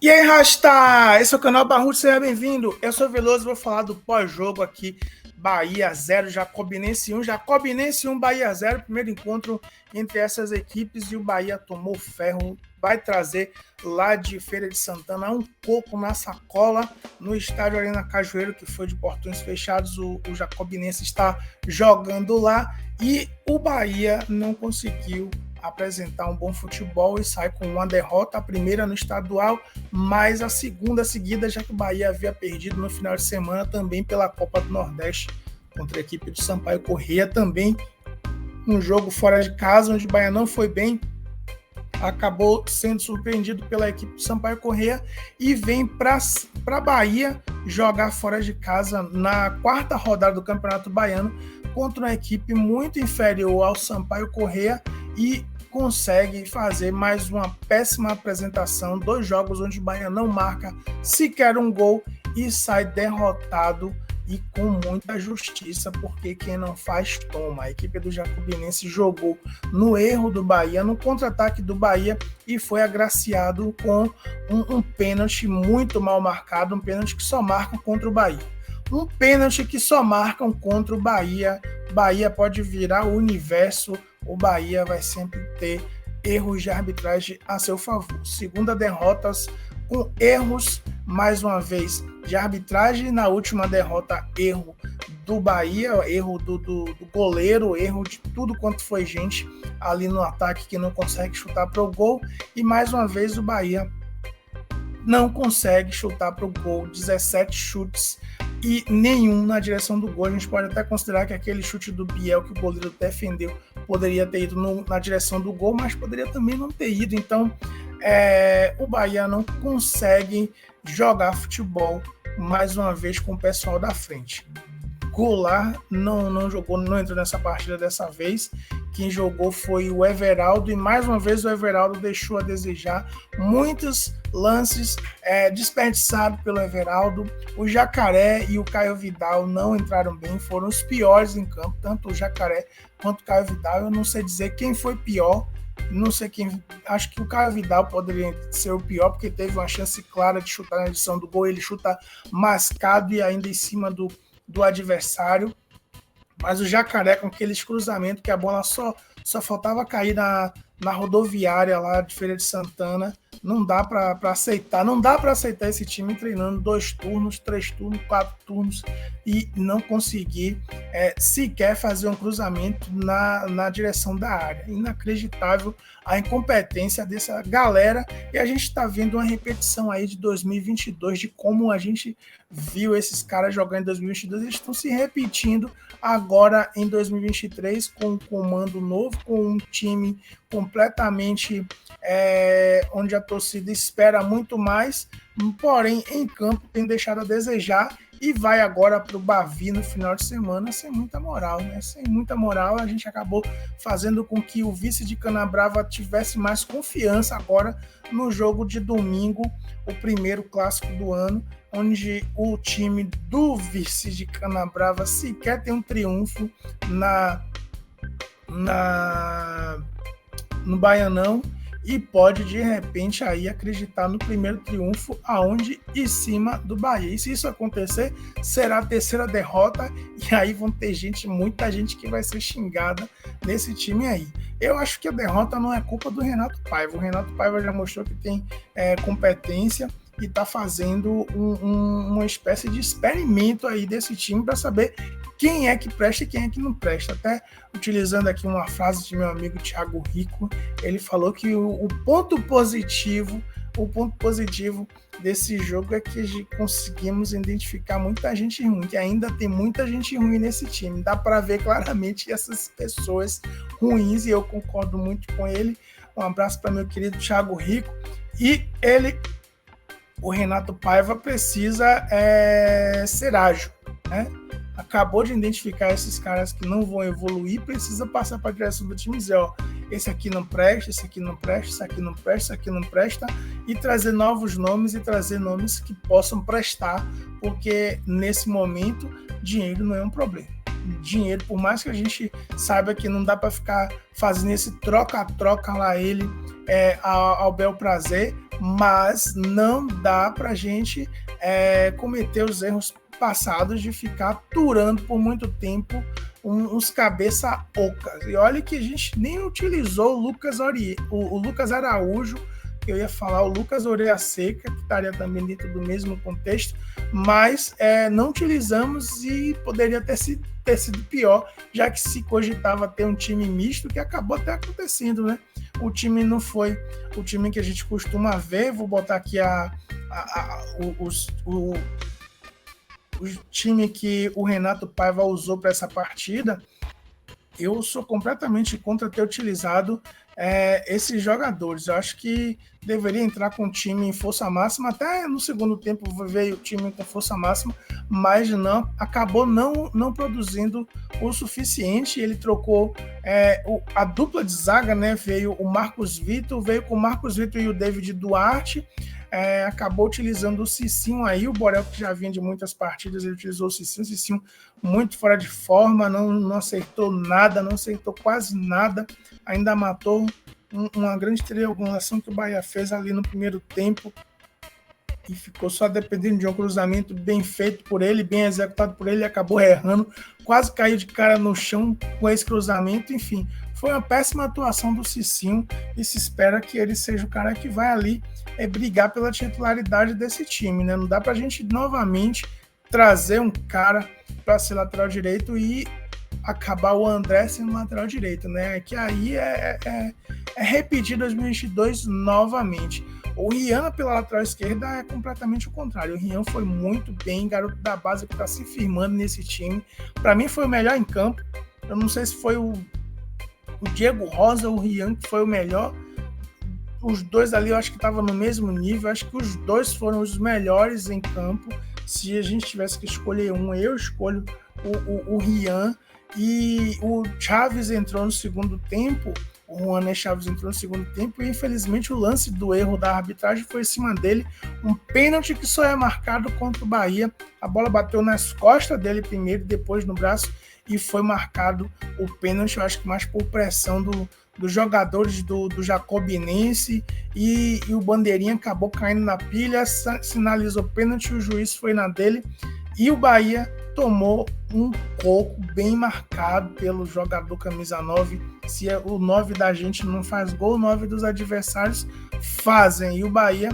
E aí, Rasta! Esse é o canal Barrudo, seja bem-vindo. Eu sou Veloso, vou falar do pós-jogo aqui. Bahia 0, Jacobinense 1. Jacobinense 1, Bahia 0. Primeiro encontro entre essas equipes e o Bahia tomou ferro. Vai trazer lá de Feira de Santana um coco na sacola no estádio Arena Cajueiro, que foi de portões fechados. O Jacobinense está jogando lá e o Bahia não conseguiu apresentar um bom futebol e sai com uma derrota, a primeira no estadual, mas a segunda seguida, já que o Bahia havia perdido no final de semana também pela Copa do Nordeste contra a equipe do Sampaio Corrêa, também um jogo fora de casa, onde o Bahia não foi bem, acabou sendo surpreendido pela equipe do Sampaio Corrêa e vem para a Bahia jogar fora de casa na quarta rodada do Campeonato Baiano contra uma equipe muito inferior ao Sampaio Corrêa e consegue fazer mais uma péssima apresentação, 2 jogos onde o Bahia não marca sequer um gol e sai derrotado e com muita justiça, porque quem não faz, toma. A equipe do Jacobinense jogou no erro do Bahia, no contra-ataque do Bahia e foi agraciado com um pênalti muito mal marcado, um pênalti que só marcam contra o Bahia. Um pênalti que só marcam contra o Bahia. Bahia pode virar o universo, o Bahia vai sempre ter erros de arbitragem a seu favor. Segunda derrota com erros, mais uma vez, de arbitragem. Na última derrota, erro do Bahia, erro do goleiro, erro de tudo quanto foi gente ali no ataque que não consegue chutar para o gol. E mais uma vez o Bahia não consegue chutar para o gol, 17 chutes e nenhum na direção do gol. A gente pode até considerar que aquele chute do Biel que o goleiro defendeu poderia ter ido na direção do gol, mas poderia também não ter ido. Então, o Bahia não consegue jogar futebol mais uma vez com o pessoal da frente. Goulart não jogou, não entrou nessa partida dessa vez. Quem jogou foi o Everaldo e mais uma vez o Everaldo deixou a desejar. Muitos lances desperdiçados pelo Everaldo. O Jacaré e o Caio Vidal não entraram bem, foram os piores em campo, tanto o Jacaré quanto o Caio Vidal. Eu não sei dizer quem foi pior, não sei quem. Acho que o Caio Vidal poderia ser o pior, porque teve uma chance clara de chutar na edição do gol. Ele chuta mascado e ainda em cima do adversário, mas o Jacaré com aqueles cruzamentos que a bola só faltava cair na rodoviária lá de Feira de Santana, não dá para aceitar, não dá para aceitar esse time treinando 2 turnos, 3 turnos, 4 turnos e não conseguir sequer fazer um cruzamento na direção da área. Inacreditável a incompetência dessa galera, e a gente está vendo uma repetição aí de 2022, de como a gente viu esses caras jogando em 2022, eles estão se repetindo agora em 2023 com um comando novo, com um time completamente onde a torcida espera muito mais, porém em campo tem deixado a desejar e vai agora para o Bavi no final de semana sem muita moral, né? Sem muita moral, a gente acabou fazendo com que o vice de Canabrava tivesse mais confiança agora no jogo de domingo, o primeiro clássico do ano, onde o time do vice de Canabrava sequer tem um triunfo no Baianão e pode de repente aí acreditar no primeiro triunfo aonde em cima do Bahia. E se isso acontecer, será a terceira derrota e aí vão ter muita gente que vai ser xingada nesse time aí. Eu acho que a derrota não é culpa do Renato Paiva. O Renato Paiva já mostrou que tem competência e está fazendo uma espécie de experimento aí desse time para saber quem é que presta e quem é que não presta. Até utilizando aqui uma frase de meu amigo Thiago Rico, ele falou que o ponto positivo desse jogo é que conseguimos identificar muita gente ruim, que ainda tem muita gente ruim nesse time. Dá para ver claramente essas pessoas ruins e eu concordo muito com ele. Um abraço para meu querido Thiago Rico. E o Renato Paiva precisa ser ágil, né? Acabou de identificar esses caras que não vão evoluir, precisa passar para a direção do time e dizer, esse aqui não presta, esse aqui não presta, esse aqui não presta, esse aqui não presta, e trazer novos nomes e trazer nomes que possam prestar, porque nesse momento dinheiro não é um problema. Dinheiro, por mais que a gente saiba que não dá para ficar fazendo esse troca-troca lá ao bel prazer, mas não dá para a gente cometer os erros passados de ficar aturando por muito tempo uns cabeça ocas. E olha que a gente nem utilizou o Lucas Araújo, que eu ia falar, o Lucas Orelha Seca, que estaria também dentro do mesmo contexto, mas não utilizamos e poderia ter sido pior, já que se cogitava ter um time misto, que acabou até acontecendo, né? O time não foi o time que a gente costuma ver. Vou botar aqui o time que o Renato Paiva usou para essa partida. Eu sou completamente contra ter utilizado esses jogadores. Eu acho que deveria entrar com o time em força máxima. Até no segundo tempo veio o time com força máxima, mas acabou não produzindo o suficiente. Ele trocou a dupla de zaga, né? Veio com o Marcos Vitor e o David Duarte. Acabou utilizando o Cicinho aí, o Borel, que já vinha de muitas partidas, ele utilizou o Cicinho muito fora de forma, não acertou nada, não acertou quase nada, ainda matou uma grande triangulação que o Bahia fez ali no primeiro tempo e ficou só dependendo de um cruzamento bem feito por ele, bem executado por ele, e acabou errando, quase caiu de cara no chão com esse cruzamento. Enfim, foi uma péssima atuação do Cicinho e se espera que ele seja o cara que vai ali brigar pela titularidade desse time, né? Não dá pra gente novamente trazer um cara para ser lateral direito e acabar o André sendo lateral direito, né? Que aí é repetir 2022 novamente. O Rian pela lateral esquerda é completamente o contrário. O Rian foi muito bem, garoto da base que está se firmando nesse time. Para mim foi o melhor em campo. Eu não sei se foi o Diego Rosa ou o Rian que foi o melhor. Os dois ali eu acho que estavam no mesmo nível. Eu acho que os dois foram os melhores em campo. Se a gente tivesse que escolher um, eu escolho o Rian. E o Chaves entrou no segundo tempo. O Juané Chaves entrou no segundo tempo e infelizmente o lance do erro da arbitragem foi em cima dele, um pênalti que só é marcado contra o Bahia. A bola bateu nas costas dele primeiro, depois no braço, e foi marcado o pênalti, eu acho que mais por pressão dos jogadores do Jacobinense, e o bandeirinha acabou caindo na pilha, sinalizou pênalti, o juiz foi na dele e o Bahia tomou um coco bem marcado pelo jogador camisa 9. Se o 9 da gente não faz gol, o 9 dos adversários fazem. E o Bahia,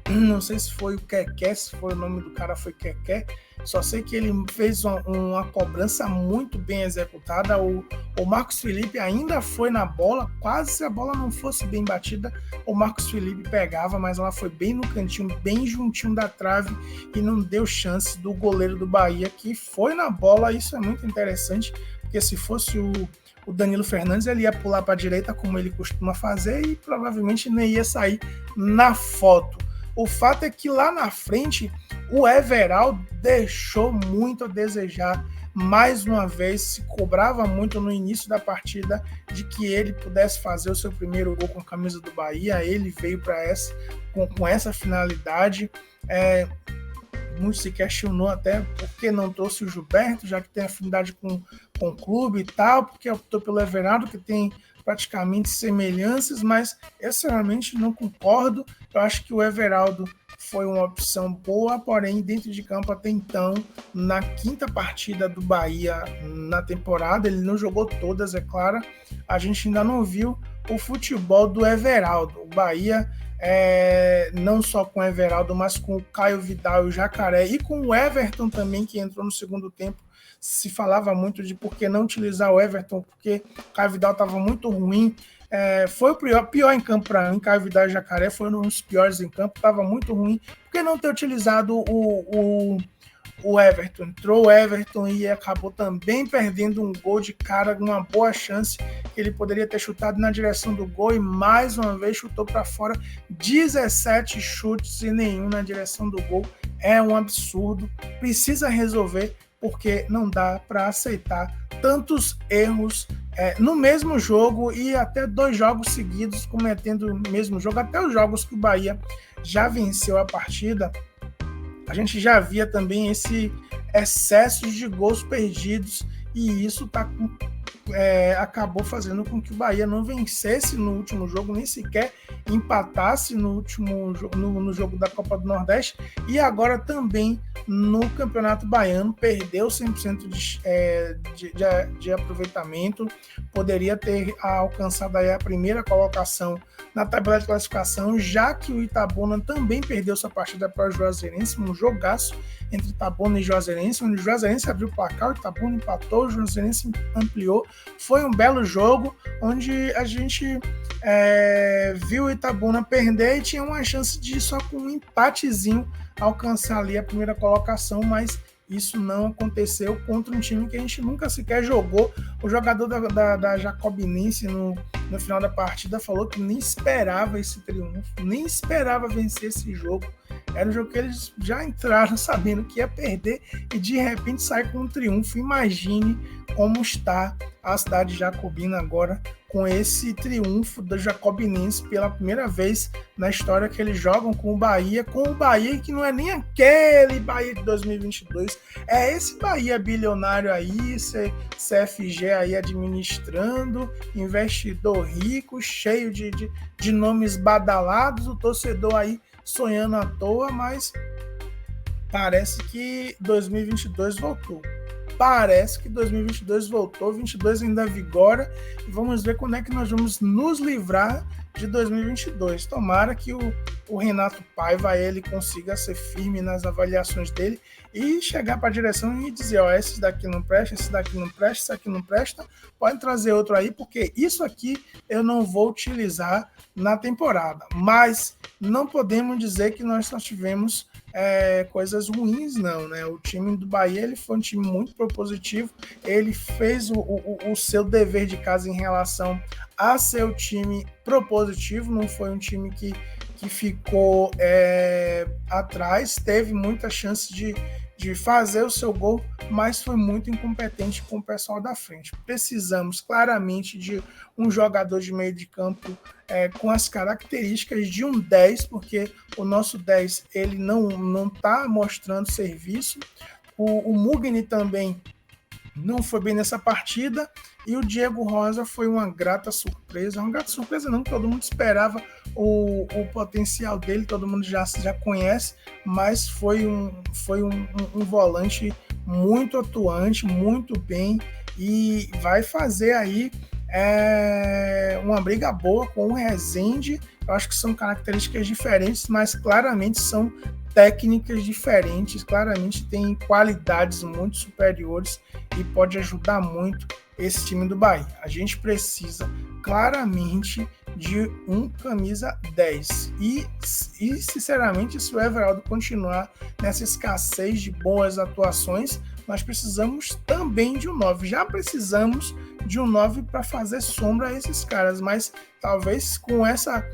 não sei se foi o Keké, se foi o nome do cara, foi Keké. Só sei que ele fez uma cobrança muito bem executada. O Marcos Felipe ainda foi na bola, quase se a bola não fosse bem batida, o Marcos Felipe pegava, mas ela foi bem no cantinho, bem juntinho da trave e não deu chance do goleiro do Bahia, que foi na bola. Isso é muito interessante, porque se fosse o Danilo Fernandes, ele ia pular para a direita, como ele costuma fazer, e provavelmente nem ia sair na foto. O fato é que lá na frente, o Everaldo deixou muito a desejar. Mais uma vez, se cobrava muito no início da partida de que ele pudesse fazer o seu primeiro gol com a camisa do Bahia. Ele veio para com essa finalidade. Muito se questionou até por que não trouxe o Gilberto, já que tem afinidade com o clube e tal, porque optou pelo Everaldo, que tem praticamente semelhanças, mas eu sinceramente não concordo. Eu acho que o Everaldo foi uma opção boa, porém dentro de campo até então, na quinta partida do Bahia na temporada, ele não jogou todas, é claro, a gente ainda não viu o futebol do Everaldo. O Bahia, não só com o Everaldo, mas com o Caio Vidal e o Jacaré, e com o Everton também, que entrou no segundo tempo, se falava muito de por que não utilizar o Everton, porque o Caio Vidal estava muito ruim. Foi o pior em campo para mim. Caio Vidal e Jacaré foram os piores em campo, estava muito ruim. Por que não ter utilizado o Everton? Entrou o Everton e acabou também perdendo um gol de cara, uma boa chance que ele poderia ter chutado na direção do gol, e mais uma vez chutou para fora. 17 chutes e nenhum na direção do gol. É um absurdo, precisa resolver, porque não dá para aceitar tantos erros no mesmo jogo, e até 2 jogos seguidos cometendo o mesmo jogo. Até os jogos que o Bahia já venceu a partida, a gente já via também esse excesso de gols perdidos, e isso está acabou fazendo com que o Bahia não vencesse no último jogo, nem sequer empatasse no último no jogo da Copa do Nordeste, e agora também no Campeonato Baiano perdeu 100% de aproveitamento, poderia ter alcançado aí a primeira colocação na tabela de classificação, já que o Itabuna também perdeu sua partida para o Juazeirense, um jogaço entre Itabuna e Juazeirense, onde o Juazeirense abriu o placar, o Itabuna empatou, o Juazeirense ampliou. Foi um belo jogo, onde a gente viu o Itabuna perder e tinha uma chance de só com um empatezinho alcançar ali a primeira colocação, mas isso não aconteceu contra um time que a gente nunca sequer jogou. O jogador da Jacobinense no final da partida falou que nem esperava esse triunfo, nem esperava vencer esse jogo. Era um jogo que eles já entraram sabendo que ia perder e de repente sai com um triunfo. Imagine como está a cidade jacobina agora com esse triunfo do Jacobinense pela primeira vez na história que eles jogam com o Bahia que não é nem aquele Bahia de 2022, é esse Bahia bilionário aí, CFG aí administrando, investidor rico, cheio de nomes badalados, o torcedor aí sonhando à toa, mas parece que 2022 voltou. Parece que 2022 voltou, 22 ainda vigora, e vamos ver quando é que nós vamos nos livrar de 2022. Tomara que o Renato Paiva ele consiga ser firme nas avaliações dele e chegar para a direção e dizer, ó, esse daqui não presta, esse daqui não presta, esse aqui não presta, pode trazer outro aí, porque isso aqui eu não vou utilizar na temporada. Mas não podemos dizer que nós só tivemos coisas ruins, não, né? O time do Bahia ele foi um time muito propositivo, ele fez o seu dever de casa em relação a seu time propositivo, não foi um time que ficou atrás, teve muita chance de fazer o seu gol, mas foi muito incompetente com o pessoal da frente. Precisamos claramente de um jogador de meio de campo com as características de um 10, porque o nosso 10 ele não está mostrando serviço. O Mugni também não foi bem nessa partida, e o Diego Rosa foi uma grata surpresa não, todo mundo esperava o potencial dele, todo mundo já conhece, mas foi um volante muito atuante, muito bem, e vai fazer aí uma briga boa com o Rezende. Eu acho que são características diferentes, mas claramente são técnicas diferentes, claramente tem qualidades muito superiores e pode ajudar muito esse time do Bahia. A gente precisa claramente de um camisa 10 e sinceramente, se o Everaldo continuar nessa escassez de boas atuações, nós precisamos também de um 9. Já precisamos de um 9 para fazer sombra a esses caras, mas talvez com essa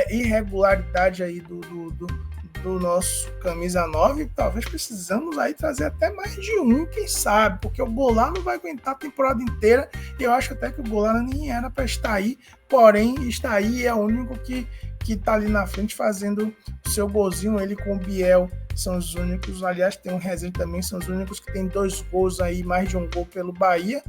irregularidade aí do nosso camisa 9, talvez precisamos aí trazer até mais de um, quem sabe, porque o Goulart não vai aguentar a temporada inteira, e eu acho até que o Goulart nem era para estar aí, porém está aí, é o único que está ali na frente fazendo o seu golzinho. Ele com o Biel são os únicos, aliás tem um Rezende também, são os únicos que tem 2 gols aí, mais de um gol pelo Bahia,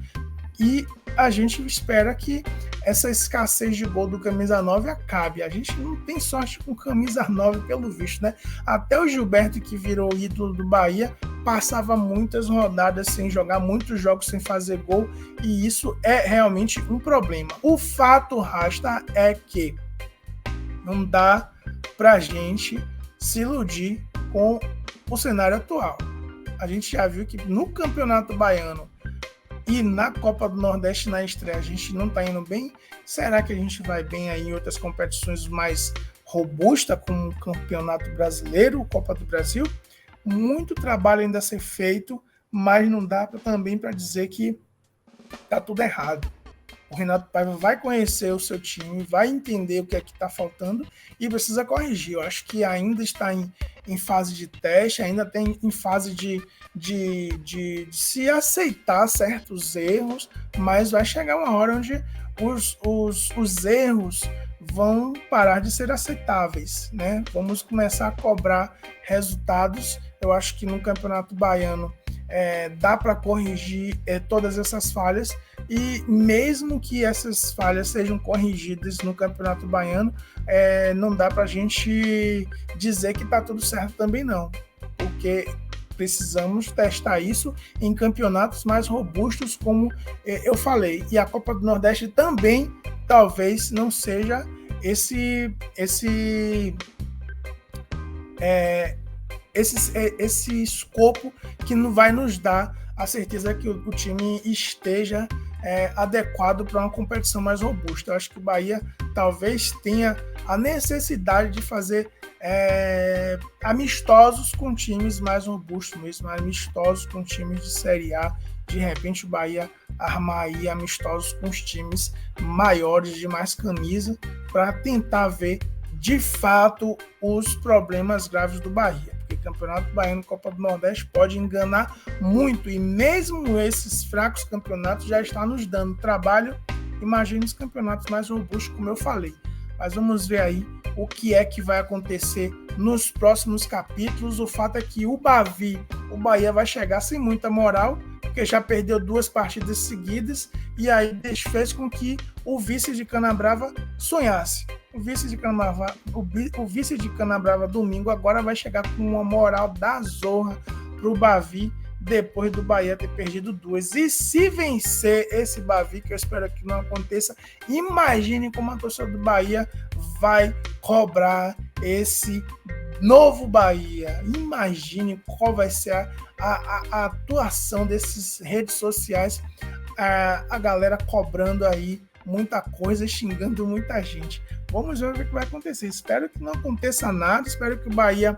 e a gente espera que essa escassez de gol do camisa 9 acabe. A gente não tem sorte com camisa 9 pelo visto, né? Até o Gilberto, que virou ídolo do Bahia, passava muitas rodadas sem jogar, muitos jogos sem fazer gol, e isso é realmente um problema. O fato rasta é que não dá pra gente se iludir com o cenário atual. A gente já viu que no Campeonato Baiano e na Copa do Nordeste, na estreia, a gente não está indo bem. Será que a gente vai bem aí em outras competições mais robustas, como o Campeonato Brasileiro, Copa do Brasil? Muito trabalho ainda a ser feito, mas não dá também para dizer que está tudo errado. O Renato Paiva vai conhecer o seu time, vai entender o que é que está faltando e precisa corrigir. Eu acho que ainda está em fase de teste, ainda tem em fase de se aceitar certos erros, mas vai chegar uma hora onde os erros vão parar de ser aceitáveis, né? Vamos começar a cobrar resultados. Eu acho que no Campeonato Baiano dá para corrigir todas essas falhas, e mesmo que essas falhas sejam corrigidas no Campeonato Baiano, não dá para a gente dizer que está tudo certo também não, porque precisamos testar isso em campeonatos mais robustos, como eu falei, e a Copa do Nordeste também talvez não seja esse escopo que não vai nos dar a certeza que o time esteja adequado para uma competição mais robusta. Eu acho que o Bahia talvez tenha a necessidade de fazer amistosos com times mais robustos mesmo, amistosos com times de Série A. De repente o Bahia armar aí amistosos com os times maiores, de mais camisa, para tentar ver de fato os problemas graves do Bahia, porque Campeonato Baiano, Copa do Nordeste pode enganar muito, e mesmo esses fracos campeonatos já estão nos dando trabalho. Imagine os campeonatos mais robustos, como eu falei. Mas vamos ver aí o que é que vai acontecer nos próximos capítulos. O fato é que o Bahia vai chegar sem muita moral, porque já perdeu 2 partidas seguidas, e aí fez com que o vice de Canabrava sonhasse. O vice de Canabrava domingo agora vai chegar com uma moral da zorra para o Bavi, depois do Bahia ter perdido 2. E se vencer esse Bavi, que eu espero que não aconteça, imagine como a torcida do Bahia vai cobrar esse novo Bahia. Imagine qual vai ser a atuação dessas redes sociais, a galera cobrando aí muita coisa, xingando muita gente. Vamos ver o que vai acontecer. Espero que não aconteça nada, espero que o Bahia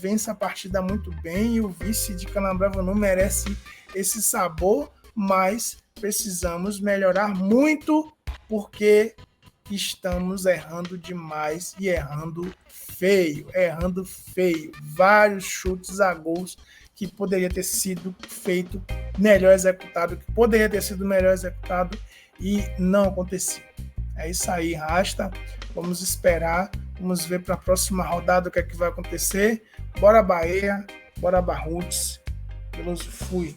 vença a partida muito bem, e o vice de Canabrava não merece esse sabor, mas precisamos melhorar muito, porque estamos errando demais e errando feio. Vários chutes a gols que poderia ter sido feito melhor executado, e não aconteceu. É isso aí, Rasta. Vamos esperar, vamos ver para a próxima rodada o que é que vai acontecer. Bora Bahia, bora Barruts. Veloso, fui.